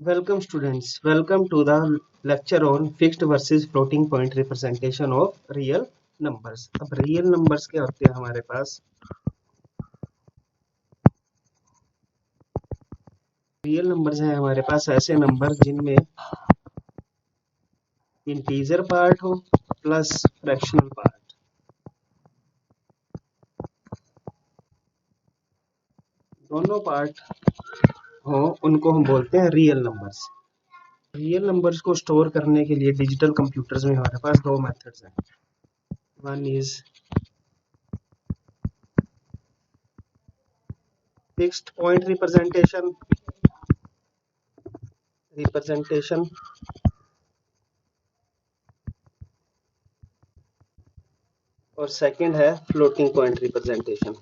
Welcome students, welcome to the lecture on fixed versus floating point representation of real numbers। अब real numbers क्या होते हैं हमारे पास? real numbers हैं हमारे पास ऐसे नंबर जिनमें इंटीजर पार्ट हो प्लस फ्रैक्शनल पार्ट। दोनों पार्ट हो उनको हम बोलते हैं रियल नंबर्स। रियल नंबर्स को स्टोर करने के लिए डिजिटल कंप्यूटर्स में हमारे पास दो मेथड्स हैं। One is fixed point representation और सेकंड है फ्लोटिंग पॉइंट रिप्रेजेंटेशन।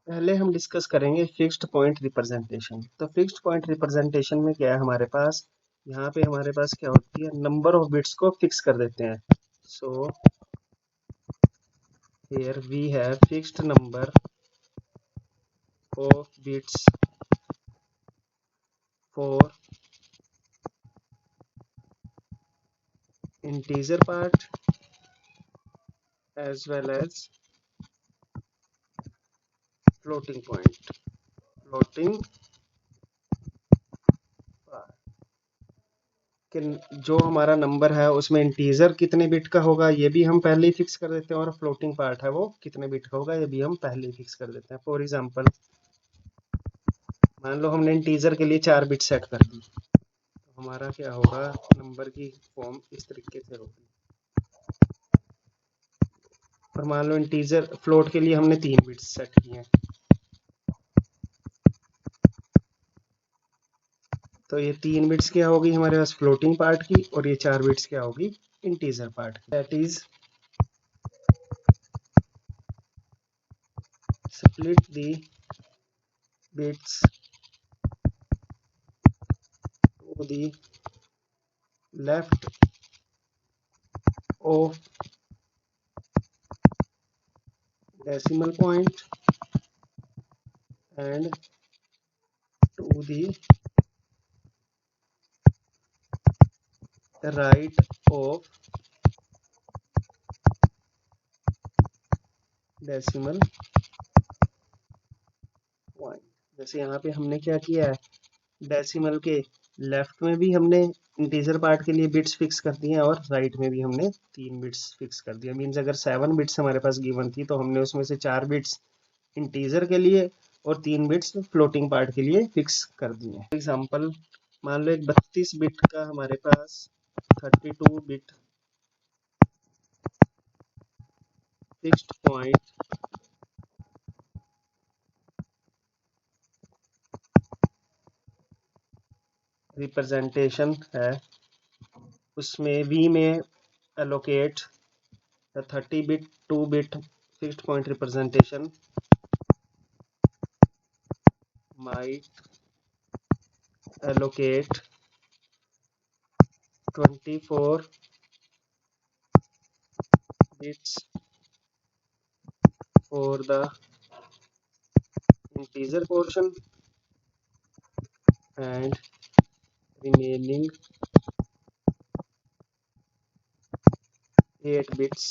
पहले हम डिस्कस करेंगे फिक्स्ड पॉइंट रिप्रेजेंटेशन। तो फिक्स्ड पॉइंट रिप्रेजेंटेशन में क्या है हमारे पास, यहाँ पे हमारे पास क्या होती है, नंबर ऑफ बिट्स को फिक्स कर देते हैं। So here we have fixed number of bits for integer part as well as floating point floating कि जो हमारा नंबर है उसमें इंटीजर कितने बिट का होगा ये भी हम पहले ही फिक्स कर देते हैं, और फ्लोटिंग पार्ट है वो कितने बिट का होगा ये भी हम पहले ही फिक्स कर देते हैं। फॉर एग्जांपल मान लो हमने इंटीजर के लिए 4 बिट सेट कर दी, तो हमारा क्या होगा, नंबर की फॉर्म इस तरीके से होगी। और मान लो इंटीजर फ्लोट के लिए हमने 3 बिट्स सेट किए हैं, तो ये 3 बिट्स क्या होगी हमारे पास फ्लोटिंग पार्ट की, और ये 4 बिट्स क्या होगी इंटीजर पार्ट की। That is split the bits to the left of decimal point and to the right of decimal point। जैसे यहाँ पे हमने क्या किया है, डेसिमल के लेफ्ट में भी हमने इंटीजर पार्ट के लिए बिट्स फिक्स कर दिए हैं, और राइट में भी हमने 3 बिट्स फिक्स कर दिया। मीन्स अगर 7 बिट्स हमारे पास गिवन थी तो हमने उसमें से 4 बिट्स इंटीजर के लिए और 3 बिट्स फ्लोटिंग पार्ट के लिए फिक्स कर दिए। फॉर एग्जांपल मान लो एक 32 बिट का हमारे पास 32 बिट फिक्स्ड पॉइंट रिप्रेजेंटेशन है, उसमें वी में allocate the 30 bit 2 bit fixed point representation might allocate 24 bits for the integer portion and remaining 8 bits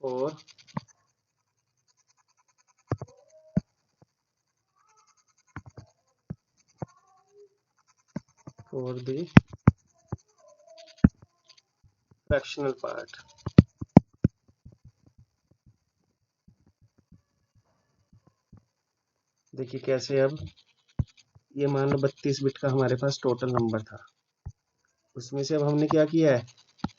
for the fractional part। देखिए कैसे, अब ये मान लो 32 बिट का हमारे पास टोटल नंबर था, उसमें से अब हमने क्या किया है,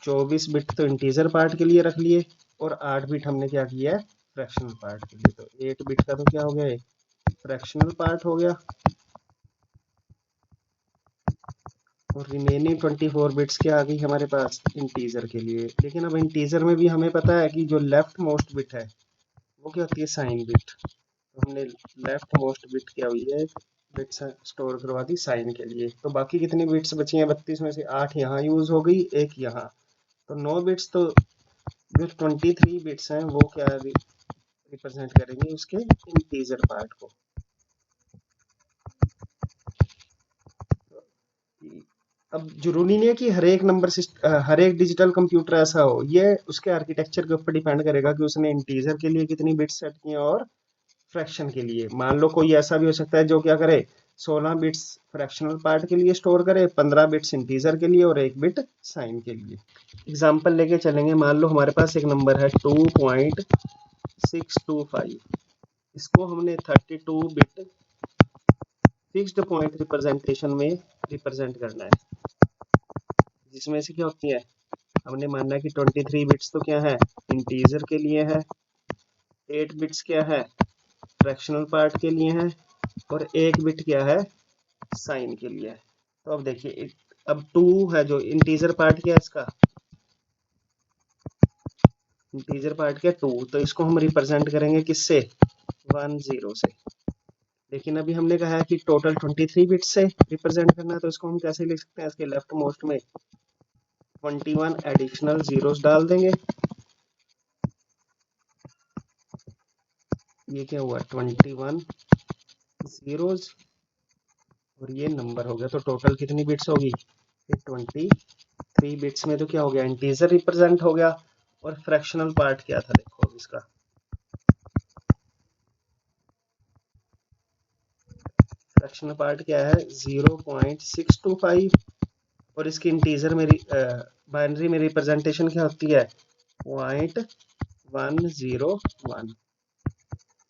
24 बिट तो इंटीजर पार्ट के लिए रख लिए और 8 बिट हमने क्या किया है फ्रैक्शनल पार्ट के लिए। तो 8 बिट का तो क्या हो गया, फ्रैक्शनल पार्ट हो गया, और रिमेनिंग 24 बिट्स क्या आ गई हमारे पास इंटीजर के लिए। लेकिन अब इंटीजर में भी हमें पता है कि जो लेफ्ट मोस्ट बिट है वो क्या होती है, साइन बिट। तो हमने लेफ्ट मोस्ट बिट क्या हुई है बिट्स स्टोर करवा दी साइन के लिए। तो बाकी कितनी बिट्स बची हैं 32 में से 8 यहाँ यूज हो गई, एक यहाँ, तो 9 बिट्स। तो जो 23 बिट्स हैं वो क्या रिप्रेजेंट करेंगे उसके इंटीजर पार्ट को। अब जरूरी नहीं है कि हर एक हर एक डिजिटल कंप्यूटर ऐसा हो, ये उसके आर्किटेक्चर के ऊपर डिपेंड करेगा कि उसने इंटीजर के लिए कितनी बिट्स सेट की हैं और फ्रैक्शन के लिए। मान लो कोई ऐसा भी हो सकता है जो क्या करे, 16 बिट्स फ्रैक्शनल पार्ट के लिए स्टोर करे, 15 बिट्स इंटीजर के लिए और 1 बिट साइन के लिए। एग्जाम्पल लेके चलेंगे, मान लो हमारे पास एक नंबर है 2.625, इसको हमने 32 बिट फिक्स्ड पॉइंट रिप्रेजेंटेशन में रिप्रेजेंट करना है, जिसमें से क्या होती है, हमने मानना है कि 23 बिट्स तो क्या है, इंटीजर के लिए है, 8 बिट्स क्या है, फ्रैक्शनल पार्ट के लिए है, और 1 बिट क्या है, साइन के लिए है। तो अब देखिए, अब 2 है जो इंटीजर पार्ट क्या है इसका, इंटीजर पार्ट क्या 2, तो इसको हम रिप्रेजेंट करेंगे किससे, 10 से। लेकिन अभी हमने कहा है कि टोटल 23 बिट से रिप्रेजेंट करना है, तो इसको हम कैसे लिख सकते हैं, इसके लेफ्ट मोस्ट में 21 एडिशनल जीरोस डाल देंगे। ये क्या हुआ, 21 जीरोस, और ये नंबर हो गया। तो टोटल कितनी बिट्स होगी, 23 बिट्स में तो क्या हो गया, इंटीजर रिप्रेजेंट हो गया। और फ्रैक्शनल पार्ट क्या था, देखो अब इसका फ्रैक्शनल पार्ट क्या है, 0.625, और इसकी इंटीजर में बाइनरी में रिप्रेजेंटेशन क्या होती है, 0.101।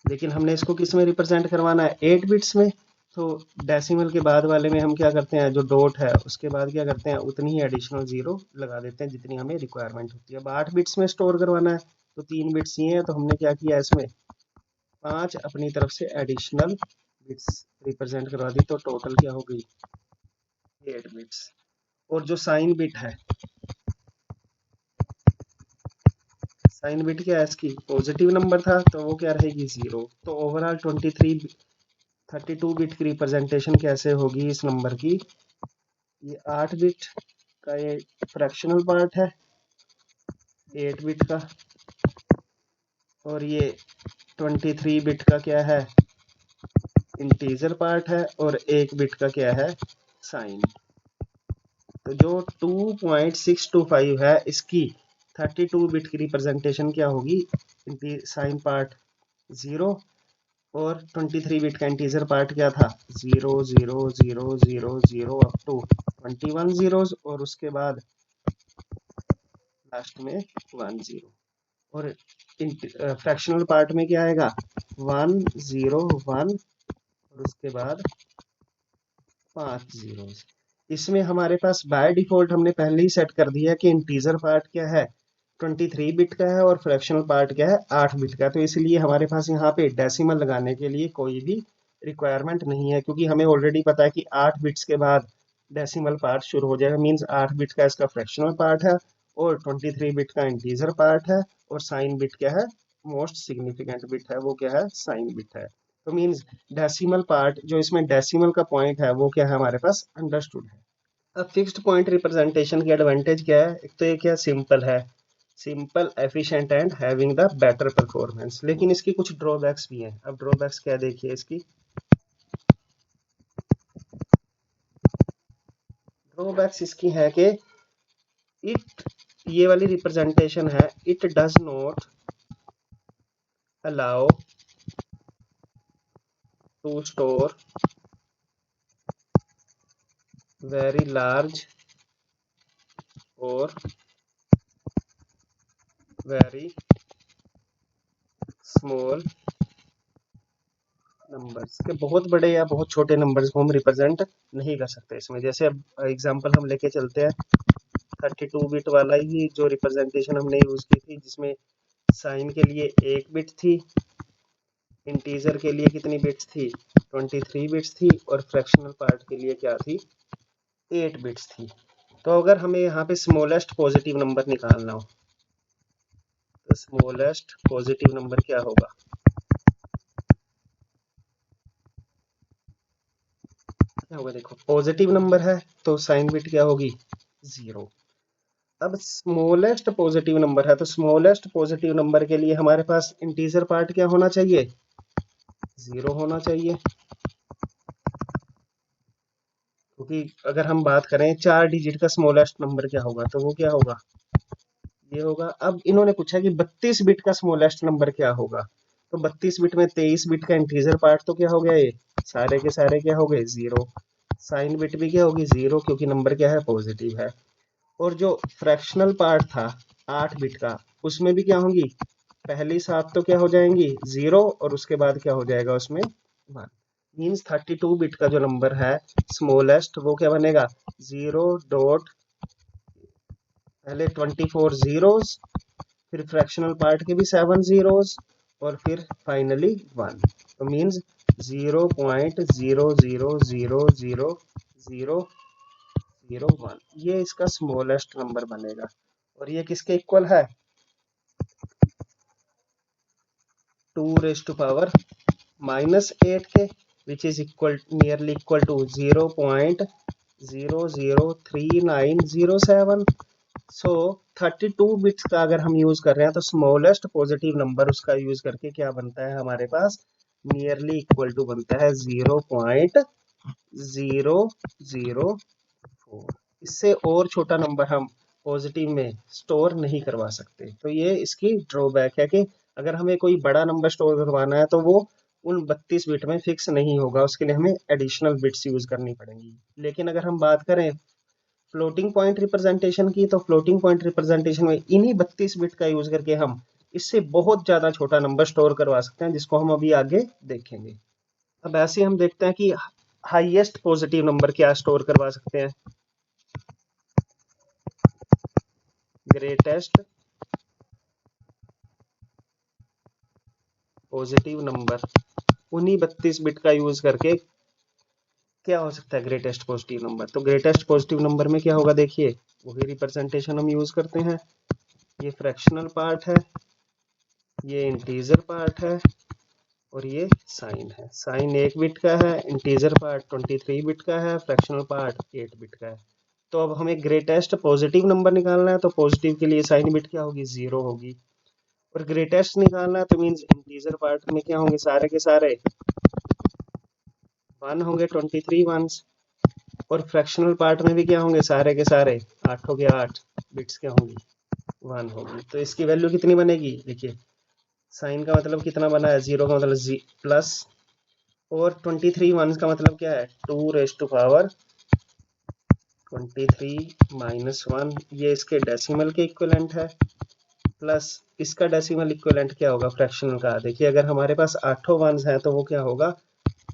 लेकिन हमने इसको किस में रिप्रेजेंट करवाना है, 8 बिट्स में। तो डेसिमल के बाद वाले में हम क्या करते हैं, जो डॉट है उसके बाद क्या करते हैं, उतनी ही एडिशनल जीरो लगा देते हैं जितनी हमें रिक्वायरमेंट होती है। अब 8 बिट्स में स्टोर करवाना है तो 3 बिट्स ही हैं, तो हमने क्या किया, इसमें 5 अपनी तरफ से एडिशनल बिट्स रिप्रेजेंट करवा दी, तो टोटल क्या हो गई, 8 बिट्स। और जो साइन बिट है, साइन बिट क्या है इसकी, पॉजिटिव नंबर था तो वो क्या रहेगी, 0। तो ओवरऑल 32 बिट की रिप्रेजेंटेशन कैसे होगी इस नंबर की, ये 8 बिट का ये फ्रैक्शनल पार्ट है 8 बिट का, और ये 23 बिट का क्या है, इंटीजर पार्ट है, और 1 बिट का क्या है, साइन। तो जो 2.625 है इसकी 32 बिट की रिप्रेजेंटेशन क्या होगी, साइन पार्ट 0, और 23 बिट का इंटीजर पार्ट क्या था, 0 0 0 0 0 अप टू 21 जीरोस, और उसके बाद लास्ट में 1 0। और फ्रैक्शनल पार्ट में क्या आएगा, 1 0 1, और उसके बाद 5 जीरोस। इसमें हमारे पास बाय डिफॉल्ट हमने पहले ही सेट कर दिया है कि इंटीजर पार्ट क्या है, 23 बिट का है, और फ्रैक्शनल पार्ट क्या है, 8 बिट का। तो इसलिए हमारे पास यहाँ पे डेसिमल लगाने के लिए कोई भी रिक्वायरमेंट नहीं है, क्योंकि हमें ऑलरेडी पता है कि 8 बिट्स के बाद डेसिमल पार्ट शुरू हो जाएगा। मींस 8 बिट का इसका फ्रैक्शनल पार्ट है, और 23 बिट का इंटीजर पार्ट है, और साइन बिट क्या है, मोस्ट सिग्निफिकेंट बिट है, वो क्या है, साइन बिट है। तो मींस डेसिमल पार्ट जो इसमें डेसिमल का पॉइंट है वो क्या है हमारे पास अंडरस्टूड है। अब फिक्स्ड पॉइंट रिप्रेजेंटेशन की एडवांटेज क्या है, एक तो ये क्या सिंपल है, simple efficient and having the better performance. लेकिन इसकी कुछ ड्रॉबैक्स भी हैं। अब ड्रॉबैक्स क्या देखिए इसकी, ड्रॉबैक्स इसकी है कि इट, ये वाली रिप्रेजेंटेशन है, it does not allow to store very large और वेरी स्मॉल नंबर्स के, बहुत बड़े या बहुत छोटे नंबर्स को हम रिप्रेजेंट नहीं कर सकते इसमें। जैसे अब एग्जांपल हम लेके चलते हैं 32 बिट वाला ही जो रिप्रेजेंटेशन हमने यूज की थी, जिसमें साइन के लिए 1 बिट थी, इंटीजर के लिए कितनी बिट्स थी, 23 बिट्स थी, और फ्रैक्शनल पार्ट के लिए क्या थी, 8 बिट्स थी। तो अगर हमें यहाँ पे स्मॉलेस्ट पॉजिटिव नंबर निकालना हो, तो स्मॉलेस्ट पॉजिटिव नंबर क्या होगा, क्या होगा, देखो पॉजिटिव नंबर है तो साइन बिट क्या होगी, 0। अब स्मॉलेस्ट पॉजिटिव नंबर है तो स्मॉलेस्ट पॉजिटिव नंबर के लिए हमारे पास इंटीजर पार्ट क्या होना चाहिए, 0 होना चाहिए। क्योंकि अगर हम बात करें 4 डिजिट का स्मॉलेस्ट नंबर क्या होगा, तो वो क्या होगा, ये होगा। अब इन्होंने पूछा कि 32 बिट का स्मॉलेस्ट नंबर क्या होगा, तो 32 बिट में 23 बिट का इंटीजर पार्ट तो क्या हो गया, ये सारे के सारे क्या हो गए, 0। साइन बिट भी क्या होगी, 0, क्योंकि नंबर क्या है, पॉजिटिव है। और जो फ्रैक्शनल पार्ट था 8 बिट का, उसमें भी क्या होंगी, पहली 7 तो क्या हो जाएंगी, 0, और उसके बाद क्या हो जाएगा उसमें 1। मीन्स 32 बिट का जो नंबर है स्मॉलेस्ट, वो क्या बनेगा, 0 डॉट, पहले 24 जीरोस, फिर फ्रैक्शनल पार्ट के भी 7 जीरोस, और फिर फाइनली 1। तो मीन्स 0.0000001, ये इसका स्मॉलेस्ट नंबर बनेगा। और ये किसके इक्वल है, 2⁻⁻8 के, which is equal nearly equal to 0.00397। So 32 bits का अगर हम यूज कर रहे हैं तो स्मॉलेस्ट पॉजिटिव नंबर उसका यूज करके क्या बनता है हमारे पास, नियरली इक्वल टू बनता है 0.004। इससे और छोटा नंबर हम पॉजिटिव में स्टोर नहीं करवा सकते। तो ये इसकी ड्रॉबैक है कि अगर हमें कोई बड़ा नंबर स्टोर करवाना है तो वो उन 32 बिट में फिक्स नहीं होगा, उसके लिए हमें एडिशनल बिट्स यूज करनी पड़ेंगी। लेकिन अगर हम बात करें फ्लोटिंग पॉइंट रिप्रेजेंटेशन की, तो फ्लोटिंग पॉइंट रिप्रेजेंटेशन में इन्हीं 32 बिट का यूज करके हम इससे बहुत ज्यादा छोटा नंबर स्टोर करवा सकते हैं, जिसको हम अभी आगे देखेंगे। अब ऐसे हम देखते हैं कि हाईएस्ट पॉजिटिव नंबर क्या स्टोर करवा सकते हैं, ग्रेटेस्ट पॉजिटिव नंबर, उन्हीं 32 बिट का यूज करके क्या हो सकता है, ग्रेटेस्ट पॉजिटिव नंबर। तो ग्रेटेस्ट पॉजिटिव नंबर में क्या होगा, देखिए वही रिप्रेजेंटेशन हम यूज करते हैं। ये फ्रैक्शनल पार्ट है, ये इंटीजर पार्ट है, और ये साइन है। साइन 1 बिट का है, इंटीजर पार्ट 23 बिट का है, फ्रैक्शनल पार्ट 8 बिट का है। तो अब हमें ग्रेटेस्ट पॉजिटिव नंबर निकालना है, तो पॉजिटिव के लिए साइन बिट क्या होगी, 0 होगी। और ग्रेटेस्ट निकालना है तो मीन्स इंटीजर पार्ट में क्या होंगे, सारे के सारे 1 होंगे, 23 वंस। और फ्रैक्शनल पार्ट में भी क्या होंगे, सारे के सारे 8 के 8 बिट्स क्या होंगी, 1 होगी। तो इसकी वैल्यू कितनी बनेगी, देखिए साइन का मतलब कितना बना है, 0 का मतलब प्लस, और 23 वंस का मतलब क्या है, 2⁻23 - 1, ये इसके डेसिमल के इक्विवेलेंट है। प्लस इसका डेसिमल इक्विवेलेंट क्या होगा, फ्रैक्शनल का। देखिए अगर हमारे पास 8 वंस हैं तो वो क्या होगा,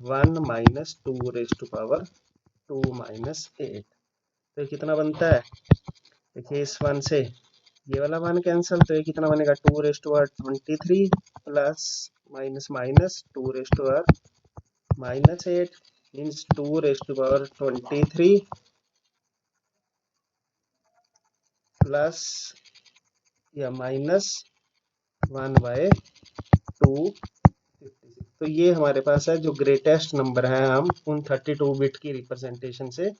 1 - 2⁻2 - 8। तो ये कितना बनता है, देखिए इस 1 से ये वाला 1 कैंसिल, तो ये कितना बनेगा, 2⁻23 plus minus minus 2⁻−8 means 2⁻23 plus या -1/256। तो ये हमारे पास है जो ग्रेटेस्ट नंबर है, हम उन 32 बिट की रिप्रेजेंटेशन से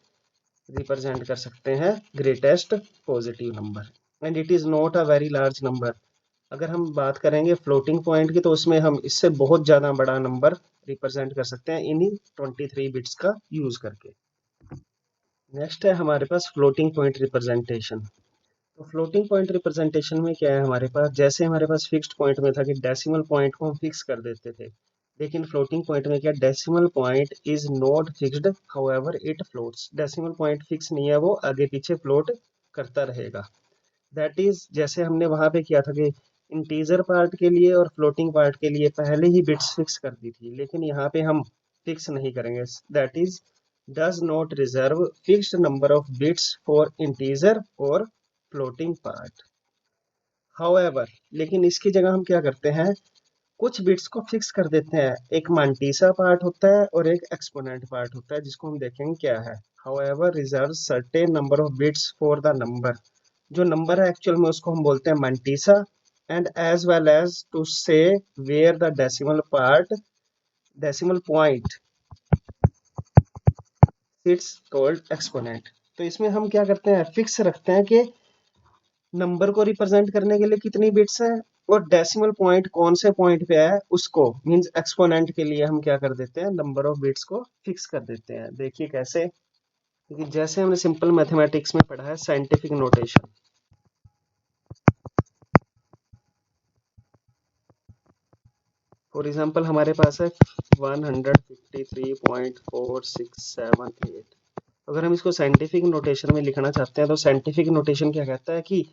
रिप्रेजेंट कर सकते हैं greatest positive number. And it is not a very large number. अगर हम बात करेंगे फ्लोटिंग पॉइंट की, तो उसमें हम इससे बहुत ज़्यादा बड़ा नंबर रिप्रेजेंट कर सकते हैं इन्हीं 23 बिट्स का यूज़ करके। नेक्स्ट है हमारे पास फ्लोटिंग पॉइंट रिप्रेजेंटेशन। तो फ्लोटिंग पॉइंट रिप्रेजेंटेशन में क्या है हमारे पास, जैसे हमारे पास फिक्स्ड पॉइंट में था कि डेसिमल पॉइंट को हम फिक्स कर देते थे, लेकिन फ्लोटिंग पॉइंट में क्या, decimal point is not fixed, however it floats. Decimal point fix नहीं है, वो आगे पीछे फ्लोट करता रहेगा। दैट इज जैसे हमने वहां पे किया था कि इंटीजर पार्ट के लिए और फ्लोटिंग पार्ट के लिए पहले ही बिट्स फिक्स कर दी थी, लेकिन यहाँ पे हम फिक्स नहीं करेंगे। That is does not reserve fixed number of bits for integer और फ्लोटिंग पार्ट। हाउएवर, लेकिन इसकी जगह हम क्या करते हैं, कुछ बिट्स को फिक्स कर देते हैं। एक मांटीसा पार्ट होता है और एक एक्सपोनेंट पार्ट होता है, जिसको हम देखेंगे क्या है। However reserve certain number of bits for the number, जो नंबर है एक्चुअल में उसको हम बोलते हैं mantissa, and as well as to say where the decimal part, decimal point it's called exponent. तो इसमें हम क्या करते हैं, फिक्स रखते हैं कि नंबर को रिप्रेजेंट करने के लिए कितनी बिट्स है और डेसिमल पॉइंट कौन से पॉइंट पे है उसको, मींस एक्सपोनेंट के लिए हम क्या कर देते हैं, नंबर ऑफ बिट्स को फिक्स कर देते हैं। देखिए कैसे, क्योंकि जैसे हमने सिंपल मैथमेटिक्स में पढ़ा है साइंटिफिक नोटेशन। फॉर एग्जांपल हमारे पास है 153.4678। अगर हम इसको साइंटिफिक नोटेशन में लिखना चाहते हैं तो साइंटिफिक नोटेशन क्या कहता है कि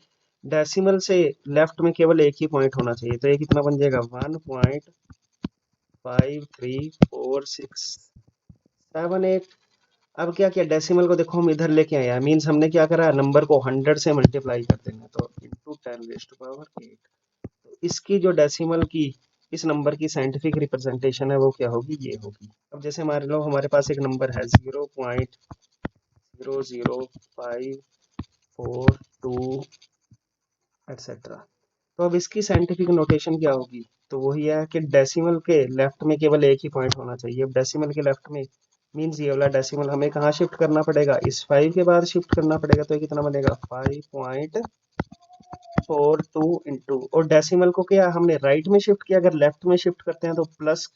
डेसिमल से लेफ्ट में केवल एक ही पॉइंट होना चाहिए। तो ये कितना बन जाएगा, 1.53467। अब क्या किया, डेसिमल को देखो हम इधर लेके आए हैं, मीन्स हमने क्या करा, नंबर को 100 से मल्टीप्लाई कर देना, तो इंटू 10⁸8। तो इसकी जो डेसिमल की, इस नंबर की साइंटिफिक रिप्रेजेंटेशन है वो क्या होगी, ये होगी। अब जैसे मान लो हमारे पास एक नंबर है 0.00542 एटसेट्रा। तो अब इसकी साइंटिफिक नोटेशन क्या होगी, तो वही है कि डेसिमल के लेफ्ट में केवल एक ही पॉइंट होना चाहिए। अब डेसिमल के लेफ्ट में मीन्स ये वाला डेसिमल हमें कहाँ शिफ्ट करना पड़ेगा, इस 5 के बाद शिफ्ट करना पड़ेगा। तो ये कितना बनेगा, 5.42 इंटू, और डेसिमल को क्या हमने राइट में शिफ्ट किया, अगर लेफ्ट में शिफ्ट करते हैं तो प्लस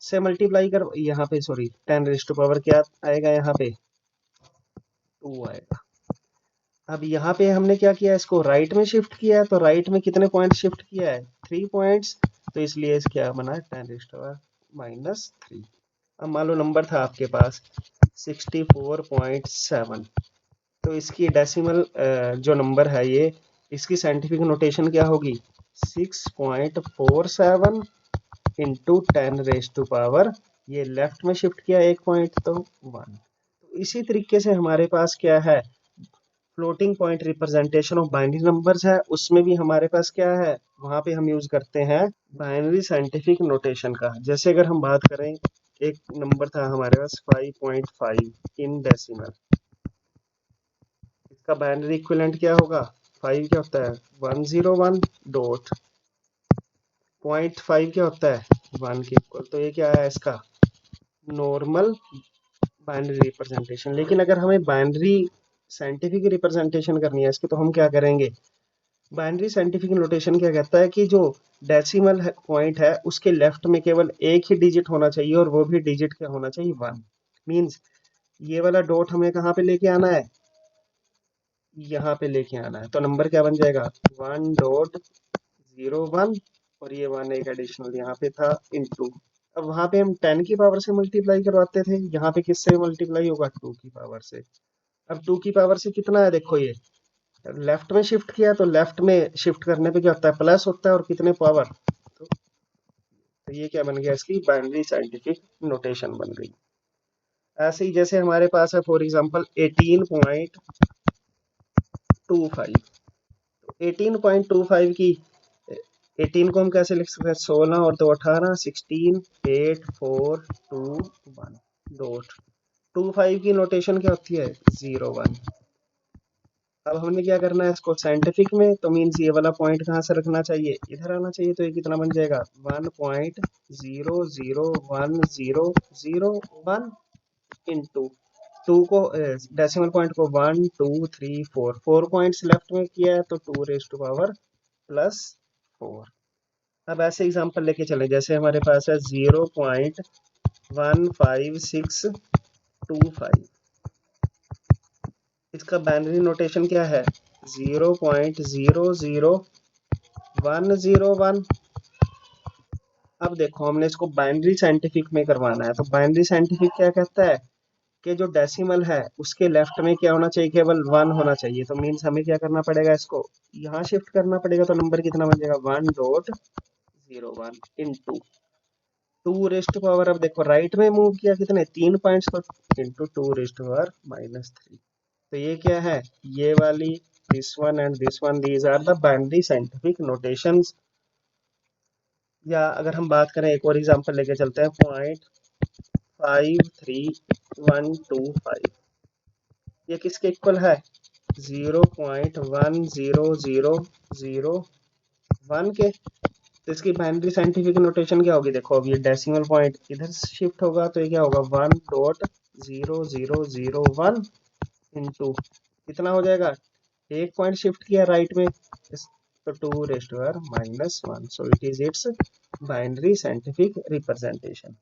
से मल्टीप्लाई कर, यहाँ पे सॉरी 10⁻⁴ क्या आएगा, यहाँ पे 2 आएगा। अब यहाँ पे हमने क्या किया, इसको राइट में शिफ्ट किया है, तो राइट में कितने पॉइंट शिफ्ट किया है, 3 पॉइंट्स। तो इसलिए इस क्या बना, 10⁻³ अब मान लो नंबर था आपके पास 64.7, तो इसकी डेसिमल जो नंबर है ये, इसकी साइंटिफिक नोटेशन क्या होगी, 6.47 इंटू 10⁻⁴, ये लेफ्ट में शिफ्ट किया एक पॉइंट तो 1। तो इसी तरीके से हमारे पास क्या है, floating point representation of binary numbers है, उसमें भी हमारे पास क्या है, वहां पे हम यूज करते हैं बाइनरी साइंटिफिक नोटेशन का। जैसे अगर हम बात करें, एक नंबर था हमारे पास 5.5 इन डेसिमल, इसका बाइनरी इक्विवेलेंट क्या होगा, 5 क्या होता है 101 डॉट 0.5 क्या होता है 1 के इक्वल। तो ये क्या है, इसका नॉर्मल बाइनरी रिप्रेजेंटेशन। लेकिन अगर हमें बाइनरी साइंटिफिक रिप्रेजेंटेशन करनी है इसकी, तो हम क्या करेंगे, बाइनरी साइंटिफिक नोटेशन क्या कहता है कि जो डेसिमल पॉइंट है उसके लेफ्ट में केवल एक ही डिजिट होना चाहिए, और वो भी डिजिट क्या होना चाहिए, 1। मींस ये वाला डॉट हमें कहाँ पे लेके आना है, यहाँ पे लेके आना है। तो नंबर क्या बन जाएगा, 1.01, और ये 1 एक एडिशनल यहाँ पे था इंटू। अब वहां पे हम 10 की पावर से मल्टीप्लाई करवाते थे, यहाँ पे किससे मल्टीप्लाई होगा, 2 की पावर से। अब 2 की पावर से कितना है, देखो ये लेफ्ट में शिफ्ट किया, तो लेफ्ट में शिफ्ट करने पे क्या होता है, प्लस होता है, और कितने पावर। तो ये क्या बन गया, इसकी बाइनरी साइंटिफिक नोटेशन बन गई। ऐसे ही जैसे हमारे पास है फॉर एग्जांपल 18.25, तो 18.25 की 18 को हम कैसे लिख सकते हैं, 16 और 2 18, 16 8 4 2 1 डॉट 25 की नोटेशन क्या होती है, 01। अब हमने क्या करना है इसको साइंटिफिक में, तो मीन्स ये वाला पॉइंट कहाँ से रखना चाहिए, इधर आना चाहिए। तो ये कितना बन जाएगा, 1.00101 इंटू 2 को डेसिमल पॉइंट को 1 2 3 4 4 पॉइंट्स लेफ्ट में किया है, तो 2⁻+4। अब ऐसे एग्जांपल लेके चले, जैसे हमारे पास है 0.15625, इसका बाइनरी नोटेशन क्या है, 0.00101। अब देखो हमने इसको बाइनरी साइंटिफिक में करवाना है, तो बाइनरी साइंटिफिक क्या कहता है कि जो डेसिमल है उसके लेफ्ट में क्या होना चाहिए, केवल 1 होना चाहिए। तो मीन्स हमें क्या करना पड़ेगा, इसको यहाँ शिफ्ट करना पड़ेगा। तो नंबर कितना बन जाएगा, 1.01 इंटू 2⁻, अब देखो राइट में मूव किया, कितने 3 पॉइंट्स, तो इंटू 2⁻³ तो ये क्या है, ये वाली, this one and this one, these are the binary scientific notations. या अगर हम बात करें, एक और एग्जांपल लेके चलते हैं, 0.53125, ये किसके इक्वल है, 0.10001 के। तो इसकी बाइनरी साइंटिफिक नोटेशन क्या होगी, देखो अब ये डेसिमल पॉइंट इधर शिफ्ट होगा, तो ये क्या होगा, 1 0.0001 इंटू कितना हो जाएगा, एक पॉइंट शिफ्ट किया राइट में, तो 2⁻⁻1, so it is it's binary scientific representation.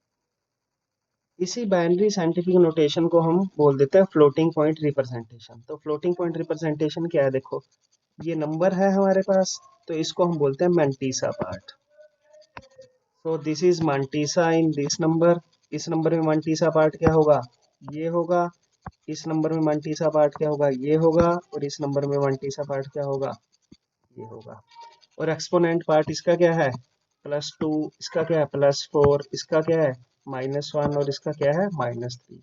इसी बाइनरी साइंटिफिक नोटेशन को हम बोल देते हैं फ्लोटिंग पॉइंट रिप्रेजेंटेशन। तो फ्लोटिंग पॉइंट रिप्रेजेंटेशन क्या है, देखो ये नंबर है हमारे पास, तो इसको हम बोलते हैं मैंटीसा पार्ट। तो this is mantissa in this number, इस नंबर में मैंटीसा पार्ट क्या होगा, ये होगा, इस नंबर में मैंटीसा पार्ट क्या होगा, ये होगा, और इस नंबर में मैंटीसा पार्ट क्या होगा, ये होगा। और एक्सपोनेंट पार्ट इसका क्या है, +2, इसका क्या है +4, इसका क्या है -1, और इसका क्या है -3।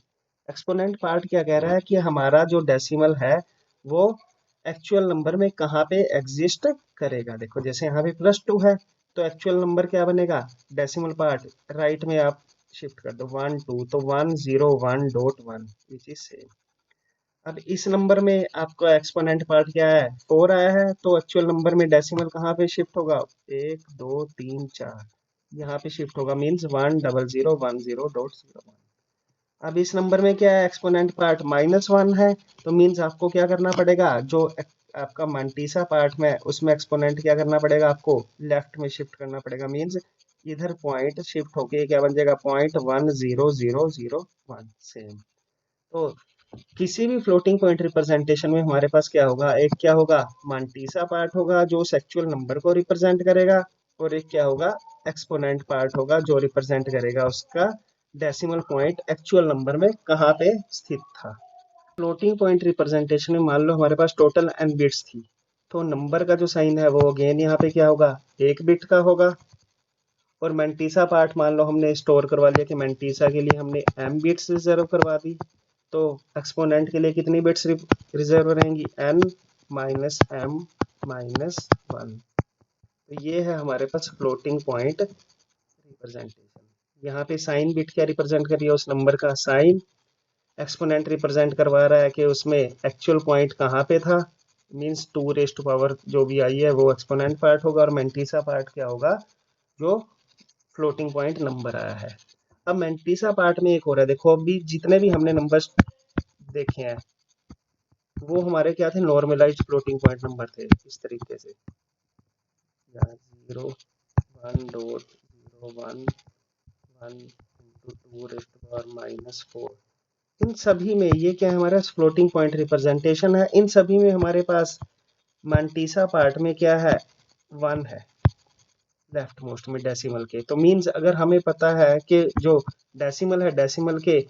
एक्सपोनेंट पार्ट क्या कह रहा है कि हमारा जो डेसिमल है वो एक्चुअल नंबर में कहाँ पे एग्जिस्ट करेगा। देखो जैसे यहाँ पे +2 है, तो एक्चुअल नंबर क्या बनेगा, डेसिमल पार्ट राइट में आप शिफ्ट कर दो 1 2, तो 101.1 विच इज सेम। अब इस नंबर में आपका एक्सपोनेंट पार्ट क्या है, 4 आया है, तो एक्चुअल नंबर में डेसिमल कहाँ पे शिफ्ट होगा, 1 2 3 4 यहाँ पे शिफ्ट होगा, मीन्स 10010.01। अब इस नंबर में क्या है, एक्सपोनेंट पार्ट -1 है, तो मीन्स आपको क्या करना पड़ेगा, जो आपका मैंटीसा पार्ट में उसमें एक्सपोनेंट क्या करना पड़ेगा, आपको लेफ्ट में शिफ्ट करना पड़ेगा, मीन्स इधर पॉइंट शिफ्ट होके क्या बन जाएगा, 0.10001 सेम। तो किसी भी फ्लोटिंग पॉइंट रिप्रेजेंटेशन में हमारे पास क्या होगा, एक क्या होगा मैंटीसा पार्ट होगा जो उस एक्चुअल नंबर को रिप्रेजेंट करेगा, और एक क्या होगा एक्सपोनेंट पार्ट होगा जो रिप्रेजेंट करेगा उसका डेसिमल पॉइंट एक्चुअल नंबर में कहाँ पे स्थित था। फ्लोटिंग पॉइंट रिप्रेजेंटेशन में मान लो हमारे पास टोटल n बिट्स थी, तो नंबर का जो साइन है वो अगेन यहाँ पे क्या होगा, 1 बिट का होगा। और मैंटीसा पार्ट मान लो हमने स्टोर करवा लिया कि मैंटीसा के लिए हमने m बिट्स रिजर्व करवा दी, तो एक्सपोनेंट के लिए कितनी बिट्स रिजर्व रहेंगी, n - m - 1। तो ये है हमारे पास फ्लोटिंग पॉइंट रिप्रेजेंटेशन। यहाँ पे साइन बिट क्या रिप्रेजेंट कर रही है, उस नंबर का साइन। एक्सपोनेंट रिप्रेजेंट करवा रहा है कि उसमें एक्चुअल पॉइंट कहाँ पे था, मीन्स 2 जो भी आई है वो एक्सपोनेंट पार्ट होगा, और मैंटीसा पार्ट क्या होगा, जो फ्लोटिंग पॉइंट नंबर आया है। अब मैंटीसा पार्ट में एक हो रहा है, देखो अभी जितने भी हमने नंबर्स देखे हैं वो हमारे क्या थे, नॉर्मलाइज्ड फ्लोटिंग पॉइंट नंबर थे, इस तरीके से 0 1.1 1 × 2⁻⁻4। इन सभी में ये क्या है, हमारा फ्लोटिंग पॉइंट रिप्रेजेंटेशन है। इन सभी में हमारे पास मैंटीसा पार्ट में क्या है, 1 है लेफ्ट मोस्ट में डेसिमल के। तो मींस अगर हमें पता है कि जो डेसिमल है, डेसिमल के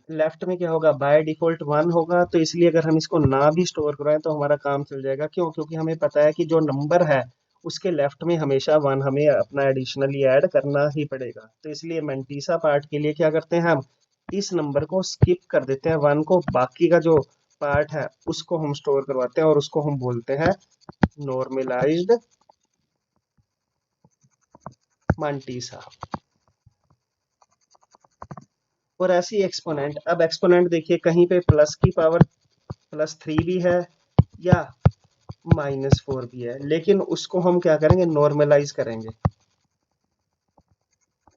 लेफ्ट में क्या होगा, बाय डिफॉल्ट 1 होगा, तो इसलिए अगर हम इसको ना भी स्टोर करवाएं तो हमारा काम चल जाएगा। क्यों, क्योंकि हमें पता है कि जो नंबर है उसके लेफ्ट में हमेशा 1 हमें अपना एडिशनली ऐड करना ही पड़ेगा। तो इसलिए मैंटीसा पार्ट के लिए क्या करते हैं, हम इस नंबर को स्किप कर देते हैं 1 को, बाकी का जो पार्ट है उसको हम स्टोर करवाते हैं, और उसको हम बोलते हैं नॉर्मलाइज्ड मैंटीसा। और ऐसी एक्सपोनेंट, अब एक्सपोनेंट देखिए कहीं पे प्लस की पावर +3 भी है या -4 भी है, लेकिन उसको हम क्या करेंगे, नॉर्मलाइज करेंगे।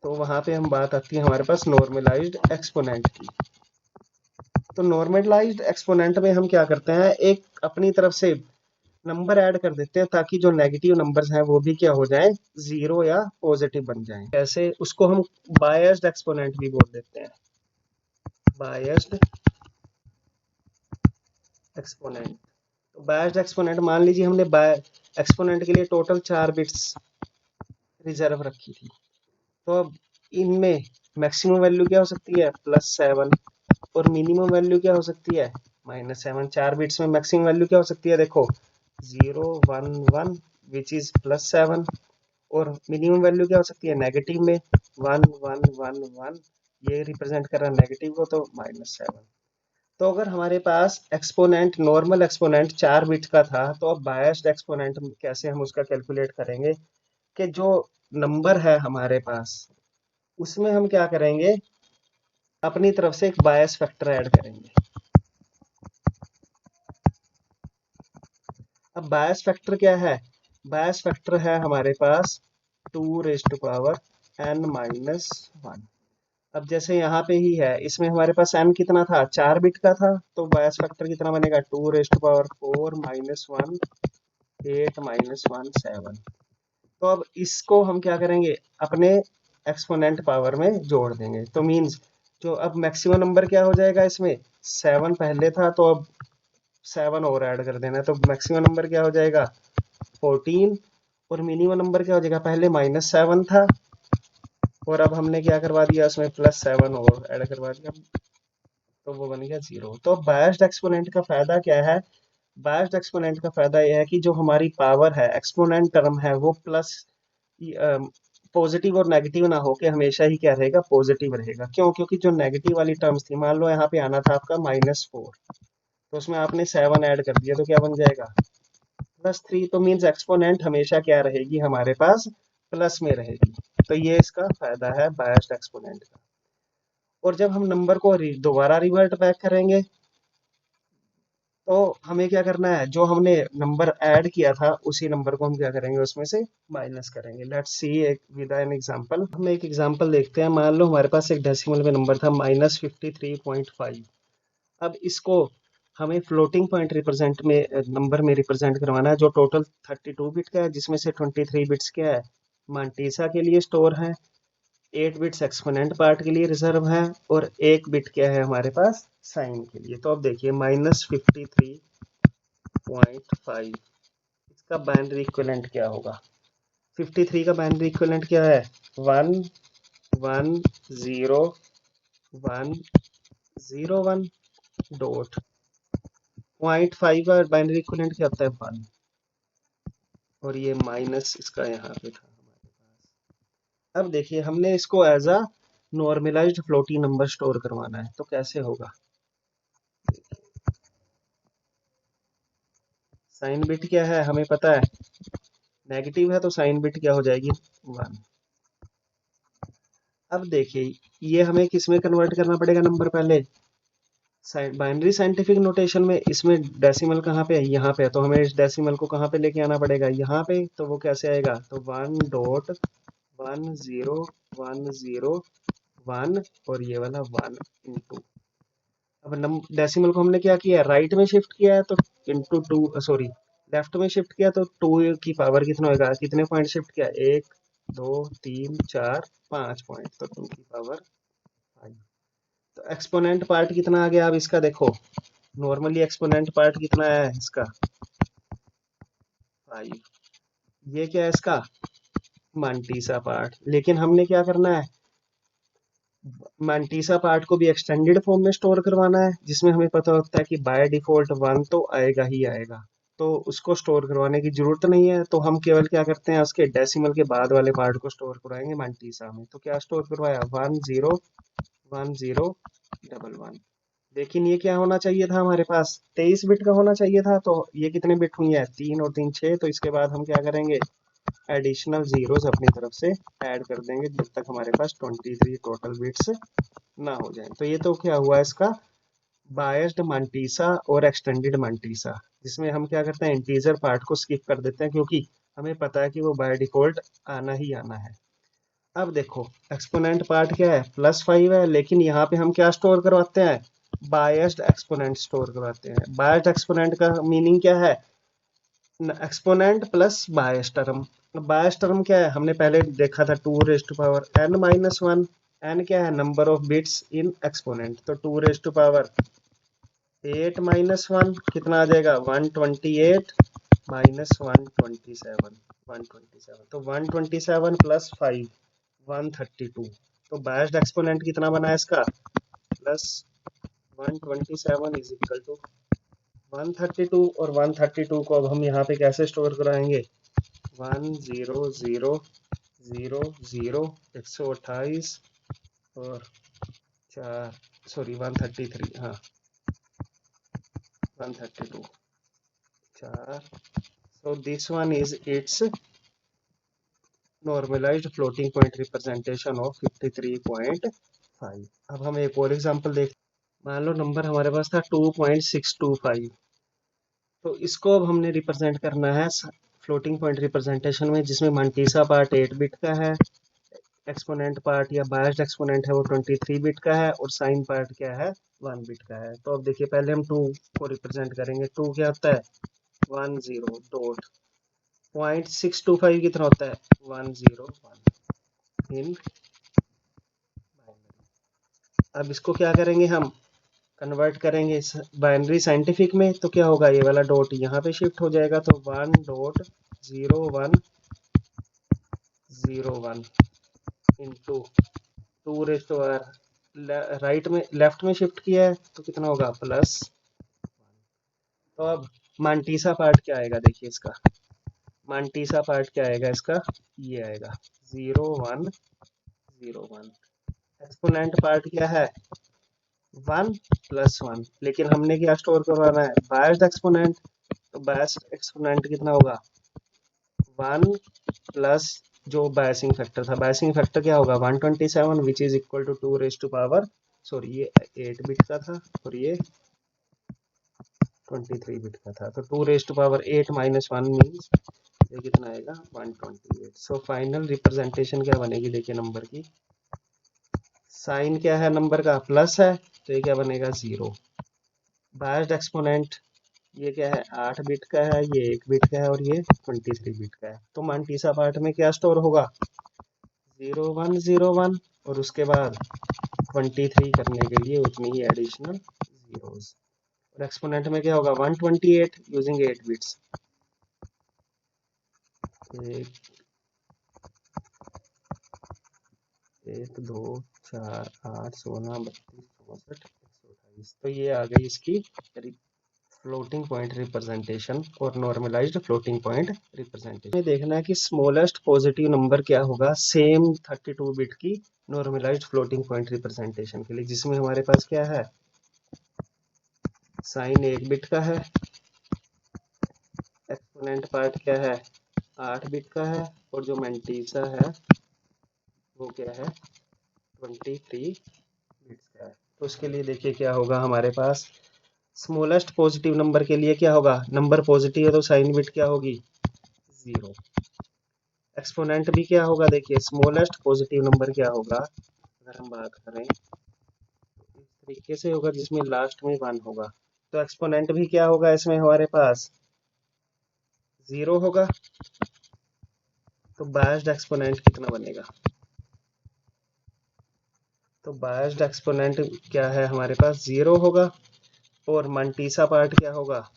तो वहां पे हम बात आती है हमारे पास नॉर्मलाइज्ड एक्सपोनेंट की। तो नॉर्मलाइज्ड एक्सपोनेंट में हम क्या करते हैं, एक अपनी तरफ से नंबर ऐड कर देते हैं ताकि जो नेगेटिव नंबर्स हैं वो भी क्या हो जाएं, 0 या पॉजिटिव बन जाएं। ऐसे उसको हम बायस्ड एक्सपोनेंट भी बोल देते हैं, बायस्ड एक्सपोनेंट। तो बायस्ड एक्सपोनेंट मान लीजिए हमने एक्सपोनेंट के लिए टोटल 4 बिट्स रिजर्व रखी थी, तो अब इनमें मैक्सिमम वैल्यू क्या हो सकती है, +7, और मिनिमम वैल्यू क्या हो सकती है, -7। 4 बिट्स में मैक्सिमम वैल्यू क्या हो सकती है, देखो 0 1 1 विच इज +7, और मिनिमम वैल्यू क्या हो सकती है नेगेटिव में, 1 1 1 1, ये रिप्रेजेंट कर रहा है नेगेटिव को, तो -7। तो अगर हमारे पास एक्सपोनेंट, नॉर्मल एक्सपोनेंट 4 बिट का था, तो अब बायस्ड एक्सपोनेंट कैसे हम उसका कैलकुलेट करेंगे, कि जो नंबर है हमारे पास उसमें हम क्या करेंगे, अपनी तरफ से एक बायस फैक्टर ऐड करेंगे। अब बायस फैक्टर क्या है, बायस फैक्टर है हमारे पास 2⁻n - 1। अब जैसे यहाँ पे ही है, इसमें हमारे पास n कितना था, 4 बिट का था, तो बायस फैक्टर कितना बनेगा, 2⁻4 -1 8 -1 7। तो अब इसको हम क्या करेंगे, अपने एक्सपोनेंट पावर में जोड़ देंगे। तो मीन्स जो अब मैक्सिमम नंबर क्या हो जाएगा इसमें, 7 पहले था तो अब 7 और ऐड कर देना है, तो मैक्सिमम नंबर क्या हो जाएगा 14, और मिनिमम नंबर क्या हो जाएगा, पहले -7 था और अब हमने क्या करवा दिया उसमें +7 और ऐड करवा दिया, तो वो बन गया 0। तो बायस्ड एक्सपोनेंट का फायदा क्या है, बायस्ड एक्सपोनेंट का फायदा यह है कि जो हमारी पावर है, एक्सपोनेंट टर्म है, वो प्लस पॉजिटिव और नेगेटिव ना होके हमेशा ही क्या रहेगा, पॉजिटिव रहेगा। क्यों, क्योंकि जो नेगेटिव वाली टर्म्स थी, मान लो यहाँ पे आना था आपका -4, तो उसमें आपने 7 ऐड कर दिया तो क्या बन जाएगा +3। तो मीन्स एक्सपोनेंट हमेशा क्या रहेगी हमारे पास, प्लस में रहेगी। तो ये इसका फायदा है बायस्ड एक्सपोनेंट का। और जब हम नंबर को दोबारा रिवर्ट बैक करेंगे, तो हमें क्या करना है, जो हमने नंबर ऐड किया था उसी नंबर को हम क्या करेंगे, उसमें से माइनस करेंगे। लेट्स सी एक विद एन एग्जांपल। हम एक एग्जांपल देखते हैं। मान लो हमारे पास एक डेसिमल में नंबर था -53.5। अब इसको हमें फ्लोटिंग पॉइंट रिप्रेजेंट में नंबर में रिप्रेजेंट करवाना है, जो टोटल 32 बिट का है, जिसमें से 23 बिट्स क्या है, मांटीसा के लिए स्टोर है, 8 बिट्स एक्सपोनेंट पार्ट के लिए रिजर्व है, और 1 बिट क्या है हमारे पास साइन के लिए। तो अब देखिए -53.5, इसका बाइनरी इक्विवेलेंट क्या होगा। 53 का बाइनरी इक्विवेलेंट क्या है, 1 1 0 1 0 1 डॉट। 0.5 का बाइनरी इक्विवेलेंट क्या होता है, 1, और ये माइनस इसका यहाँ पे था हमारे पास। अब देखिए हमने इसको as a normalized floating number store करवाना है, तो कैसे होगा। साइन बिट क्या है हमें पता है, नेगेटिव है, तो साइन बिट क्या हो जाएगी 1। अब देखिए ये हमें किस में कन्वर्ट करना पड़ेगा नंबर, पहले बाइनरी साइंटिफिक नोटेशन में। इसमें डेसिमल कहाँ पे है, यहाँ पे है, तो हमें इस डेसिमल को कहाँ पे लेके आना पड़ेगा, यहाँ पे। तो वो कैसे आएगा, तो 1.101011 और ये वाला 1 इंटू। अब डेसिमल को हमने क्या किया है, राइट में शिफ्ट किया है, तो इंटू 2, सॉरी लेफ्ट में शिफ्ट किया, तो 2 की पावर कितना होगा, कितने पॉइंट शिफ्ट किया, 1 2 3 4 5 पॉइंट, तो 2 की पावर 5। तो एक्सपोनेंट पार्ट कितना आ गया, अब इसका देखो, नॉर्मली एक्सपोनेंट पार्ट कितना है इसका 5। ये क्या है इसका मांटीसा पार्ट। लेकिन हमने क्या करना है, मांटीसा पार्ट को भी एक्सटेंडेड फॉर्म में स्टोर करवाना है, जिसमें हमें पता होता है कि बाय डिफॉल्ट 1 तो आएगा ही आएगा, तो उसको स्टोर करवाने की जरूरत नहीं है। तो हम केवल क्या करते हैं, उसके डेसिमल के बाद वाले पार्ट को स्टोर करवाएंगे मांटीसा में। तो क्या स्टोर करवाया, 1 0 1 0 1 1। लेकिन ये क्या होना चाहिए था हमारे पास, 23 बिट का होना चाहिए था। तो ये कितने बिट हुई है, 3 और 3 6। तो इसके बाद हम क्या करेंगे, एडिशनल जीरोस अपनी तरफ से ऐड कर देंगे, जब तक हमारे पास 23 टोटल बिट्स ना हो जाए। तो ये तो क्या हुआ इसका बायस्ड मांटीसा और एक्सटेंडेड मांटीसा, जिसमें हम क्या करते हैं, इंटीजर पार्ट को स्किप कर देते हैं, क्योंकि हमें पता है कि वो बाय डिफॉल्ट आना ही आना है। अब देखो एक्सपोनेंट पार्ट क्या है, +5 है, लेकिन यहाँ पे हम क्या स्टोर करवाते हैं, बायस्ड एक्सपोनेंट स्टोर करवाते हैं। बायस्ड एक्सपोनेंट का मीनिंग क्या है, एक्सपोनेंट प्लस बायस टर्म। बायस टर्म क्या है, हमने पहले देखा था 2n-1। n क्या है, number of bits in exponent, तो 2 8 - 1 कितना आ जाएगा, 128 -127 127। तो 127 + 5 132। तो बायस्ड एक्सपोनेंट कितना बना है इसका, +127 इज इक्वल टू 132। और 132 को अब हम यहाँ पे कैसे स्टोर कराएंगे, 1 0 0 0 0 128 और 4, सॉरी 133, हाँ 132 4। so this one is its normalized floating point representation of 53.5। अब हम एक और एग्जांपल देख, मान लो नंबर हमारे पास था 2.625। तो इसको अब हमने रिप्रेजेंट करना है फ्लोटिंग पॉइंट रिप्रेजेंटेशन में, जिसमें मांटीसा पार्ट 8 बिट का है, एक्सपोनेंट पार्ट या बायस्ड एक्सपोनेंट है वो 23 बिट का है और साइन पार्ट क्या है 1 बिट का है। तो अब देखिए पहले हम 2 को रिप्रेजेंट करेंगे। 2 क्या होता है 10 डॉट 0.625 कितना होता है 101 इन बाइनरी। अब इसको क्या करेंगे हम कन्वर्ट करेंगे बाइनरी साइंटिफिक में, तो क्या होगा ये वाला डॉट यहाँ पे शिफ्ट हो जाएगा, तो 1.0101 इंटू 2 राइट में लेफ्ट में शिफ्ट किया है तो कितना होगा प्लस। तो अब मांटीसा पार्ट क्या आएगा देखिए इसका, मांटीसा पार्ट क्या आएगा इसका, ये आएगा 0101। एक्सपोनेंट पार्ट क्या है 1 + 1, लेकिन हमने क्या स्टोर करवाना है बायस्ड एक्सपोनेंट, तो बायस्ड एक्सपोनेंट कितना होगा 1 प्लस जो बायसिंग फैक्टर था, बायसिंग फैक्टर क्या होगा 127 which is equal to 2 raise to power, sorry ये 8 बिट का था और ये 23 बिट का था, तो 2 raise to power 8 minus 1 means ये कितना आएगा 128। सो फाइनल रिप्रेजेंटेशन क्या बनेगी देखिए नंबर की, साइन क्या है नंबर का प्लस है तो ये क्या बनेगा 0। बायस्ड एक्सपोनेंट ये क्या है 8 बिट का है, ये 1 बिट का है और ये 23 बिट का है। तो मांटीसा पार्ट में क्या स्टोर होगा 0101 और उसके बाद 23 करने के लिए उतनी ही एडिशनल जीरोस, और एक्सपोनेंट में क्या होगा 128 यूजिंग 8 बिट्स। 1 2 4 8 16 32 64 128, तो ये आ गई इसकी फ्लोटिंग पॉइंट रिप्रेजेंटेशन और नॉर्मलाइज्ड फ्लोटिंग पॉइंट रिप्रेजेंटेशन में देखना है कि स्मॉलेस्ट पॉजिटिव नंबर क्या होगा सेम 32 बिट की नॉर्मलाइज्ड फ्लोटिंग पॉइंट रिप्रेजेंटेशन के लिए, जिसमें हमारे पास क्या है साइन 1 बिट का है, एक्सपोनेंट पार्ट क्या है 8 बिट का है और जो मैंटीसा है वो क्या है 23 बिट्स का है। तो उसके लिए देखिए क्या होगा हमारे पास स्मॉलेस्ट पॉजिटिव नंबर के लिए क्या होगा, नंबर पॉजिटिव है तो साइन बिट क्या होगी 0। एक्सपोनेंट भी क्या होगा देखिए स्मॉलेस्ट पॉजिटिव नंबर क्या होगा अगर हम बात करें तो इस तरीके से होगा जिसमें लास्ट में 1 होगा, तो एक्सपोनेंट भी क्या होगा इसमें हमारे पास 0 होगा। तो बायस्ड एक्सपोनेंट कितना बनेगा, तो बायस्ड एक्सपोनेंट क्या है हमारे पास 0 होगा और मांटीसा पार्ट क्या होगा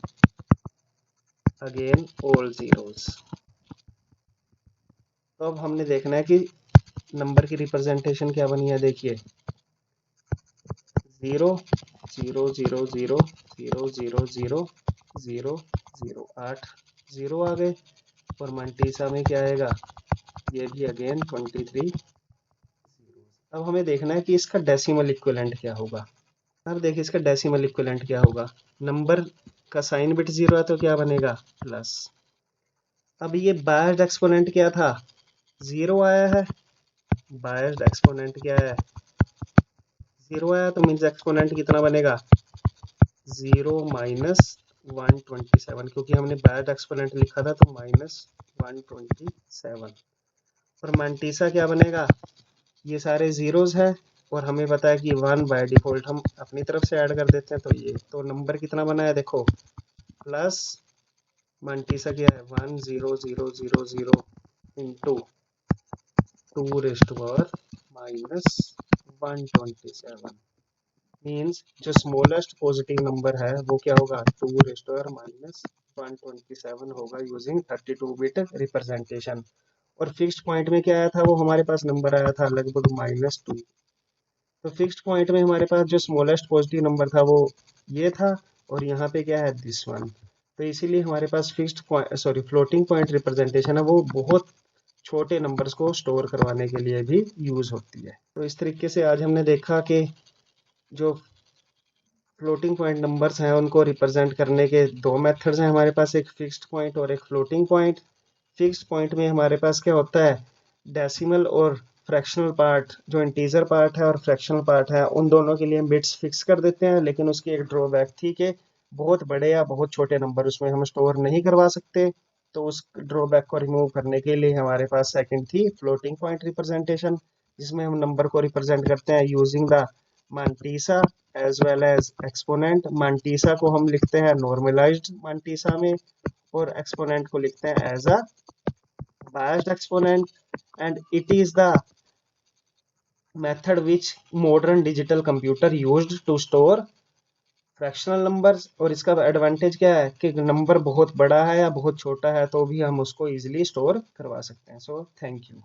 अगेन ऑल जीरोस। तो अब हमने देखना है कि नंबर की रिप्रेजेंटेशन क्या बनी है देखिए 0 0 0 0 0 0 0 0 0 8 0 आ गए और मांटीसा में क्या आएगा ये भी अगेन 23। अब हमें देखना है कि इसका डेसिमल इक्विवेलेंट क्या होगा। अब देखिए इसका डेसिमल इक्विवेलेंट क्या होगा, नंबर का साइन बिट 0 है तो क्या बनेगा प्लस। अब ये बायस्ड एक्सपोनेंट क्या था 0 आया है, बायस्ड एक्सपोनेंट क्या है 0 आया तो मीन्स एक्सपोनेंट कितना बनेगा 0 माइनस 127, क्योंकि हमने बायस्ड एक्सपोनेंट लिखा था तो -127। और मांटीसा क्या बनेगा, ये सारे जीरोस है और हमें पता है कि 1 बाय डिफॉल्ट हम अपनी तरफ से ऐड कर देते हैं, तो ये तो नंबर कितना बना है देखो प्लस मांटीसा क्या है 10000 into 2 raise to power -127 means जो स्मॉलेस्ट पॉजिटिव नंबर है वो क्या होगा 2 रेज़ टू पावर -127 होगा यूजिंग 32 बिट रिप्रेजेंटेशन। और फिक्स्ड पॉइंट में क्या आया था वो हमारे पास नंबर आया था लगभग -2। तो फिक्स्ड पॉइंट में हमारे पास जो स्मॉलेस्ट पॉजिटिव नंबर था वो ये था और यहाँ पे क्या है दिस वन, तो इसीलिए हमारे पास fixed point sorry floating point representation है वो बहुत छोटे नंबर्स को स्टोर करवाने के लिए भी यूज होती है। तो इस तरीके से आज हमने देखा कि जो फ्लोटिंग पॉइंट नंबर्स हैं उनको रिप्रेजेंट करने के 2 मेथड्स हैं हमारे पास, एक फिक्स्ड पॉइंट और एक फ्लोटिंग पॉइंट। फिक्स्ड पॉइंट में हमारे पास क्या होता है डेसिमल और फ्रैक्शनल पार्ट, जो इंटीजर पार्ट है और फ्रैक्शनल पार्ट है उन दोनों के लिए हम बिट्स फिक्स कर देते हैं, लेकिन उसकी एक ड्रॉबैक थी कि बहुत बड़े या बहुत छोटे नंबर उसमें हम स्टोर नहीं करवा सकते। तो उस ड्रॉबैक को रिमूव करने के लिए हमारे पास सेकंड थी फ्लोटिंग पॉइंट रिप्रेजेंटेशन। जिसमें हम नंबर को रिप्रेजेंट करते हैं using the mantissa as well as exponent. Mantissa को हम लिखते हैं नॉर्मलाइज्ड मांटीसा में, और एक्सपोनेंट को लिखते हैं as a biased exponent, and it is the method which modern digital computer used to store fractional numbers. और इसका एडवांटेज क्या है कि नंबर बहुत बड़ा है या बहुत छोटा है तो भी हम उसको इजीली स्टोर करवा सकते हैं। So thank you.